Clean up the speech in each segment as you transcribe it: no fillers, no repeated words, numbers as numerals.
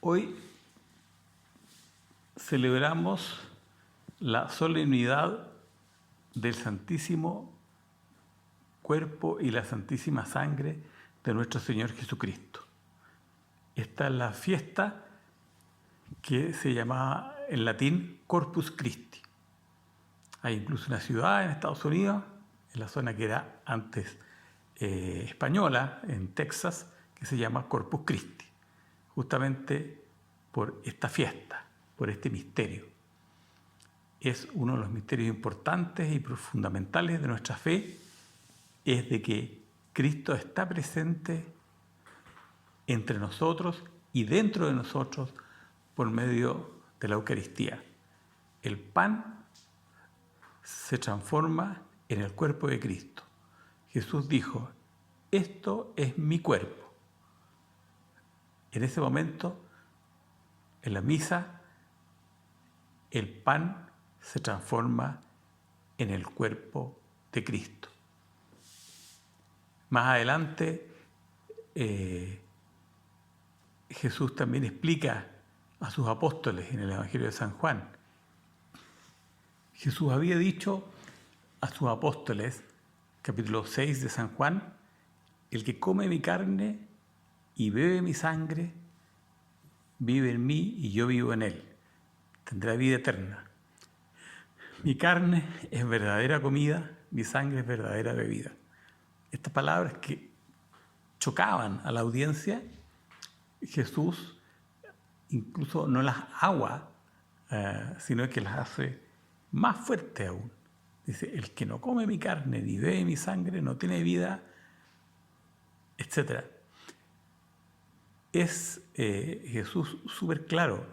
Hoy celebramos la solemnidad del Santísimo Cuerpo y la Santísima Sangre de nuestro Señor Jesucristo. Esta es la fiesta que se llamaba en latín Corpus Christi. Hay incluso una ciudad en Estados Unidos, en la zona que era antes española, en Texas, que se llama Corpus Christi, justamente por esta fiesta, por este misterio. Es uno de los misterios importantes y fundamentales de nuestra fe, es de que Cristo está presente entre nosotros y dentro de nosotros por medio de la Eucaristía. El pan se transforma en el cuerpo de Cristo. Jesús dijo: esto es mi cuerpo. En ese momento, en la misa, el pan se transforma en el cuerpo de Cristo. Más adelante, Jesús también explica a sus apóstoles en el Evangelio de San Juan. Jesús había dicho a sus apóstoles, capítulo 6 de San Juan: el que come mi carne y bebe mi sangre, vive en mí y yo vivo en él. Tendrá vida eterna. Mi carne es verdadera comida, mi sangre es verdadera bebida. Estas palabras que chocaban a la audiencia, Jesús incluso no las agua, sino que las hace más fuertes aún. Dice: el que no come mi carne ni bebe mi sangre no tiene vida, etc. Es Jesús súper claro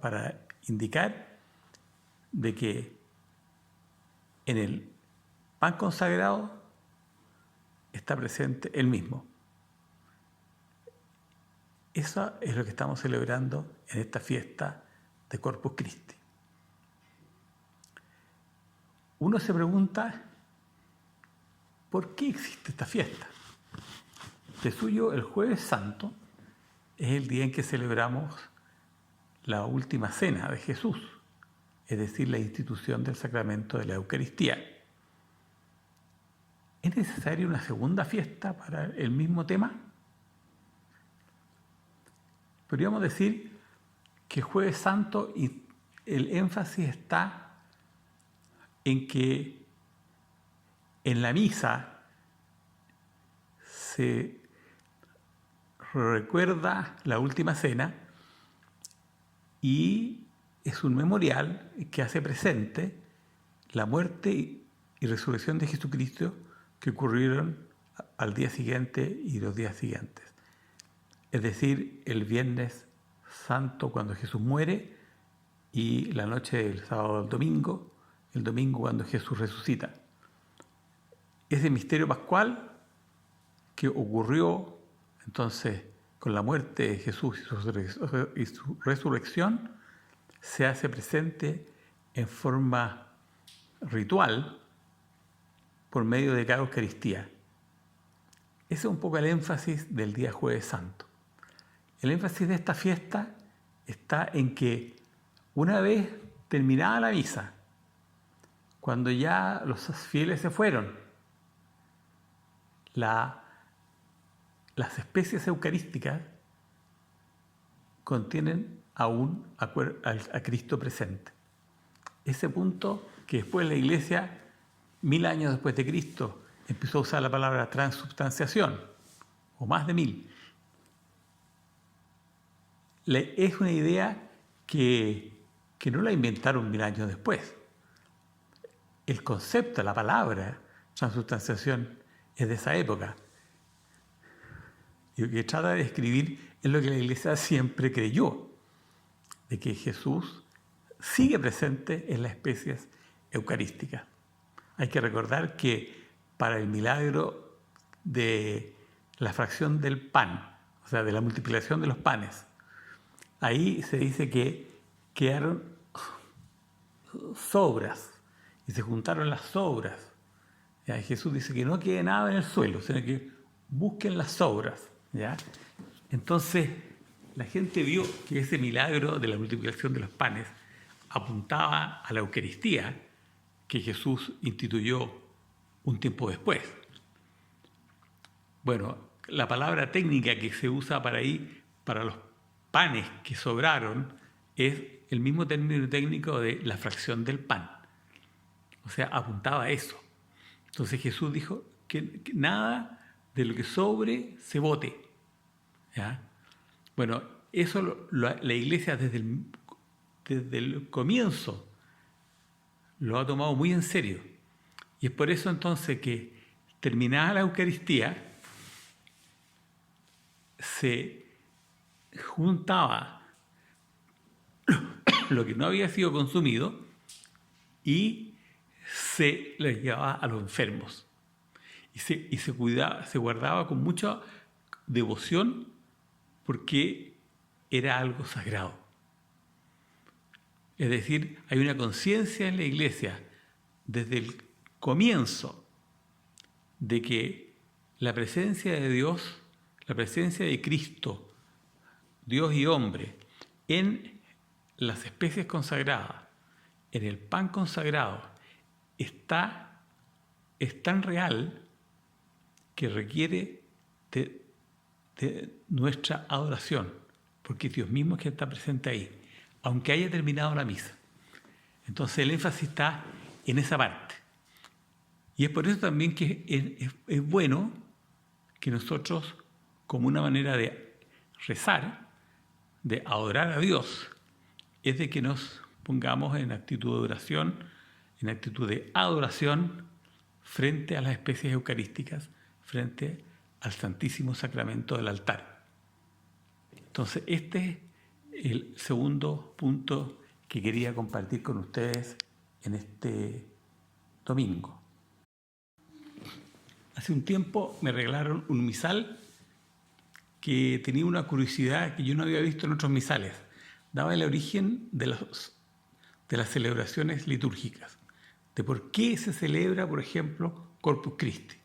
para indicar de que en el pan consagrado está presente Él mismo. Eso es lo que estamos celebrando en esta fiesta de Corpus Christi. Uno se pregunta: ¿por qué existe esta fiesta? De suyo, el Jueves Santo es el día en que celebramos la última cena de Jesús, es decir, la institución del sacramento de la Eucaristía. ¿Es necesaria una segunda fiesta para el mismo tema? Podríamos decir que Jueves Santo, y el énfasis está en que en la misa se recuerda la última cena y es un memorial que hace presente la muerte y resurrección de Jesucristo que ocurrieron al día siguiente y los días siguientes. Es decir, el Viernes Santo cuando Jesús muere y la noche del sábado al domingo, el domingo cuando Jesús resucita. Ese misterio pascual que ocurrió entonces con la muerte de Jesús y su resurrección se hace presente en forma ritual por medio de cada Eucaristía. Ese es un poco el énfasis del día Jueves Santo. El énfasis de esta fiesta está en que una vez terminada la misa, cuando ya los fieles se fueron, las especies eucarísticas contienen aún a Cristo presente. Ese punto que después la Iglesia, 1000 años después de Cristo, empezó a usar la palabra transubstanciación, o más de 1000. Es una idea que no la inventaron 1000 años después. El concepto, la palabra transubstanciación es de esa época. Y lo que trata de describir es lo que la Iglesia siempre creyó, de que Jesús sigue presente en las especies eucarísticas. Hay que recordar que para el milagro de la fracción del pan, o sea, de la multiplicación de los panes, ahí se dice que quedaron sobras y se juntaron las sobras. ¿Ya? Jesús dice que no quede nada en el suelo, sino que busquen las sobras. ¿Ya? Entonces, la gente vio que ese milagro de la multiplicación de los panes apuntaba a la Eucaristía que Jesús instituyó un tiempo después. Bueno, la palabra técnica que se usa para los panes que sobraron es el mismo término técnico de la fracción del pan. O sea, apuntaba a eso. Entonces Jesús dijo que nada de lo que sobre se bote. ¿Ya? Bueno, eso la Iglesia desde el comienzo lo ha tomado muy en serio. Y es por eso entonces que terminada la Eucaristía, se juntaba lo que no había sido consumido y se les llevaba a los enfermos. Y se guardaba con mucha devoción porque era algo sagrado. Es decir, hay una conciencia en la Iglesia desde el comienzo de que la presencia de Dios, la presencia de Cristo, Dios y hombre, en las especies consagradas, en el pan consagrado, es tan real que requiere de nuestra adoración, porque es Dios mismo que está presente ahí, aunque haya terminado la misa. Entonces el énfasis está en esa parte. Y es por eso también que es bueno que nosotros, como una manera de rezar, de adorar a Dios, es de que nos pongamos en actitud de oración, en actitud de adoración frente a las especies eucarísticas, frente al Santísimo Sacramento del altar. Entonces, este es el segundo punto que quería compartir con ustedes en este domingo. Hace un tiempo me regalaron un misal que tenía una curiosidad que yo no había visto en otros misales. Daba el origen de las celebraciones litúrgicas, de por qué se celebra, por ejemplo, Corpus Christi.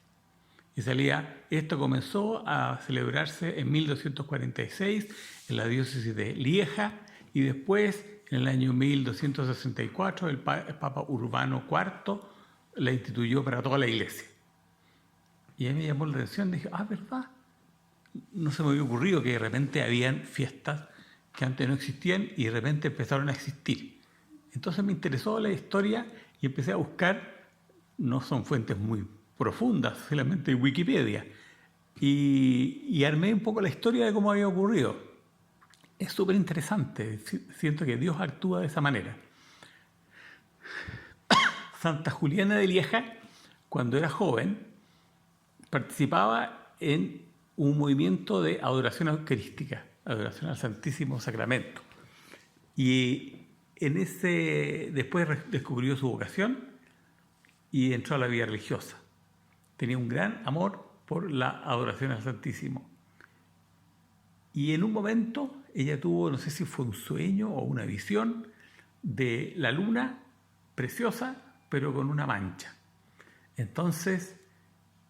Y salía, esto comenzó a celebrarse en 1246 en la diócesis de Lieja y después, en el año 1264, el Papa Urbano IV la instituyó para toda la Iglesia. Y ahí me llamó la atención, dije, ¿verdad? No se me había ocurrido que de repente habían fiestas que antes no existían y de repente empezaron a existir. Entonces me interesó la historia y empecé a buscar, no son fuentes muy profundas, solamente Wikipedia, y armé un poco la historia de cómo había ocurrido. Es súper interesante, siento que Dios actúa de esa manera. Santa Juliana de Lieja, cuando era joven, participaba en un movimiento de adoración eucarística, adoración al Santísimo Sacramento. Y después descubrió su vocación y entró a la vida religiosa. Tenía un gran amor por la adoración al Santísimo. Y en un momento ella tuvo, no sé si fue un sueño o una visión, de la luna preciosa, pero con una mancha. Entonces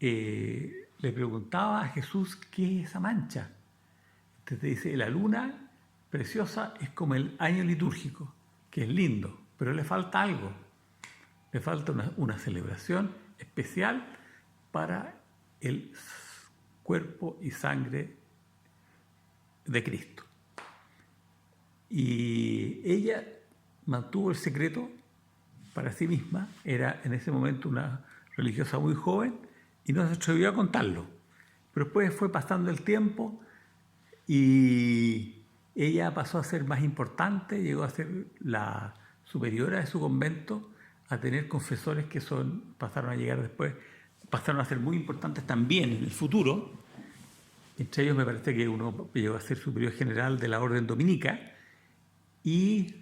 le preguntaba a Jesús, ¿qué es esa mancha? Entonces dice, la luna preciosa es como el año litúrgico, que es lindo, pero le falta algo. Le falta una celebración especial para el cuerpo y sangre de Cristo. Y ella mantuvo el secreto para sí misma, era en ese momento una religiosa muy joven y no se atrevió a contarlo. Pero después fue pasando el tiempo y ella pasó a ser más importante, llegó a ser la superiora de su convento, a tener confesores que pasaron a llegar después, pasaron a ser muy importantes también en el futuro. Entre ellos me parece que uno llegó a ser superior general de la Orden Dominica y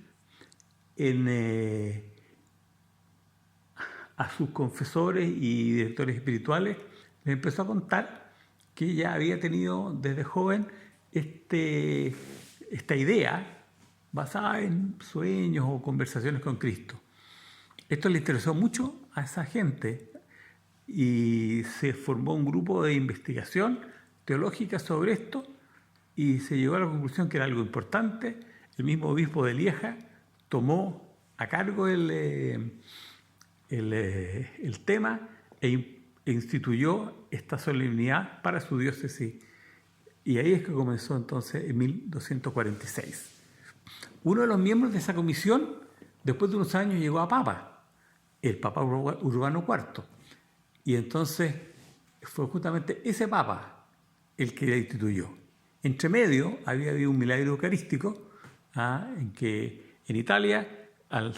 a sus confesores y directores espirituales les empezó a contar que ella había tenido desde joven esta idea basada en sueños o conversaciones con Cristo. Esto le interesó mucho a esa gente y se formó un grupo de investigación teológica sobre esto y se llegó a la conclusión que era algo importante. El mismo obispo de Lieja tomó a cargo el tema e instituyó esta solemnidad para su diócesis. Y ahí es que comenzó entonces en 1246. Uno de los miembros de esa comisión, después de unos años, llegó a Papa, el Papa Urbano IV. Y entonces fue justamente ese Papa el que la instituyó. Entre medio había habido un milagro eucarístico, en que en Italia, al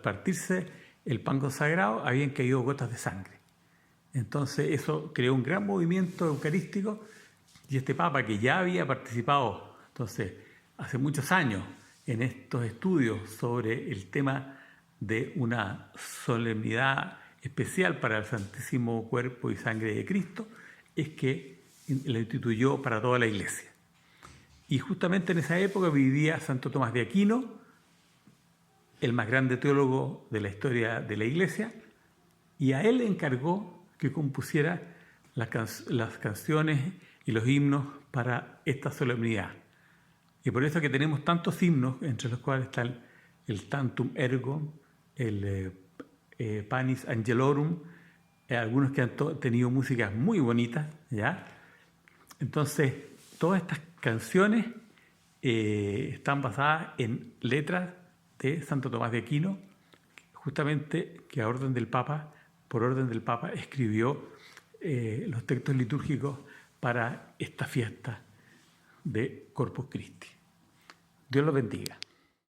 partirse el pan consagrado, habían caído gotas de sangre. Entonces eso creó un gran movimiento eucarístico, y este Papa, que ya había participado entonces hace muchos años en estos estudios sobre el tema de una solemnidad especial para el Santísimo Cuerpo y Sangre de Cristo, es que lo instituyó para toda la Iglesia. Y justamente en esa época vivía Santo Tomás de Aquino, el más grande teólogo de la historia de la Iglesia, y a él le encargó que compusiera las canciones y los himnos para esta solemnidad. Y por eso que tenemos tantos himnos, entre los cuales está el Tantum Ergo, el Panis Angelorum, algunos que han tenido músicas muy bonitas, ¿ya? Entonces, todas estas canciones están basadas en letras de Santo Tomás de Aquino, justamente que por orden del Papa, escribió los textos litúrgicos para esta fiesta de Corpus Christi. Dios los bendiga.